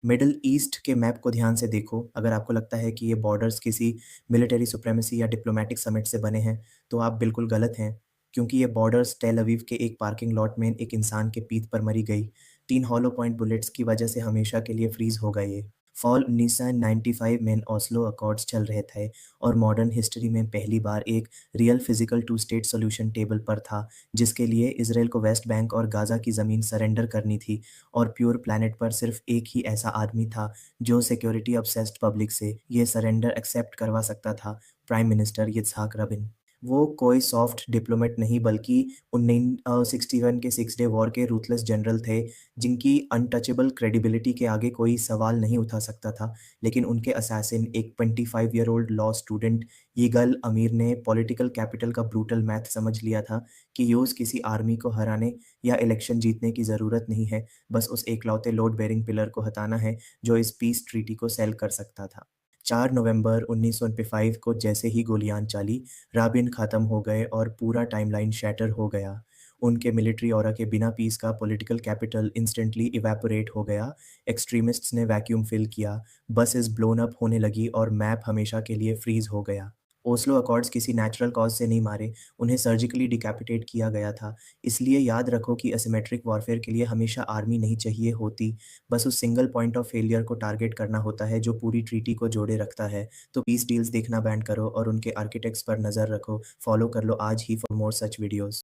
Middle east के map को ध्यान से देखो, अगर आपको लगता है कि ये बॉर्डर्स किसी मिलिटरी सुप्रीमेसी या डिप्लोमैटिक समिट से बने हैं, तो आप बिल्कुल गलत हैं, क्योंकि ये बॉर्डर्स टेल अवीव के एक पार्किंग लॉट में एक इंसान के पीठ पर मरी गई 3 हॉलो पॉइंट बुलेट्स की वजह से हमेशा के लिए फ्रीज़ हो गए ये। फॉल 1995 में ओस्लो अकॉर्ड्स चल रहे थे और मॉडर्न हिस्ट्री में पहली बार एक real physical two state solution table पर था, जिसके लिए इज़राइल को वेस्ट बैंक और गाज़ा की ज़मीन सरेंडर करनी थी और प्योर प्लैनेट पर सिर्फ एक ही ऐसा आदमी था जो सिक्योरिटी ऑब्सेस्ड पब्लिक से ये सरेंडर एक्सेप्ट करवा सकता था, प्राइम मिनिस्टर yitzhak रबिन। वो कोई सॉफ्ट डिप्लोमेट नहीं बल्कि 61 के सिक्स डे वॉर के रूथलेस जनरल थे, जिनकी अनटचेबल क्रेडिबिलिटी के आगे कोई सवाल नहीं उठा सकता था। लेकिन उनके असैसिन एक 25 ईयर ओल्ड लॉ स्टूडेंट यिगाल अमीर ने पॉलिटिकल कैपिटल का ब्रूटल मैथ समझ लिया था कि यूज़ किसी आर्मी को हराने या इलेक्शन जीतने की ज़रूरत नहीं है, बस उस एकलौते लोड बेयरिंग पिलर को हटाना है जो इस पीस ट्रीटी को सेल कर सकता था। 4 नवंबर 1905 को जैसे ही गोलियां चली, राबिन खत्म हो गए और पूरा टाइमलाइन शैटर हो गया। उनके मिलिट्री ऑरा के बिना पीस का पॉलिटिकल कैपिटल इंस्टेंटली इवैपोरेट हो गया। एक्सट्रीमिस्ट्स ने वैक्यूम फिल किया, बसेस ब्लोन अप होने लगी और मैप हमेशा के लिए फ्रीज हो गया। ओस्लो अकॉर्ड्स किसी नेचुरल कॉज से नहीं मारे, उन्हें सर्जिकली डिकैपिटेट किया गया था। इसलिए याद रखो कि एसिमेट्रिक वॉरफेयर के लिए हमेशा आर्मी नहीं चाहिए होती, बस उस सिंगल पॉइंट ऑफ फेलियर को टारगेट करना होता है जो पूरी ट्रीटी को जोड़े रखता है। तो पीस डील्स देखना बैंड करो और उनके आर्किटेक्ट्स पर नज़र रखो। फॉलो कर लो आज ही फॉर मोर सच वीडियोज़।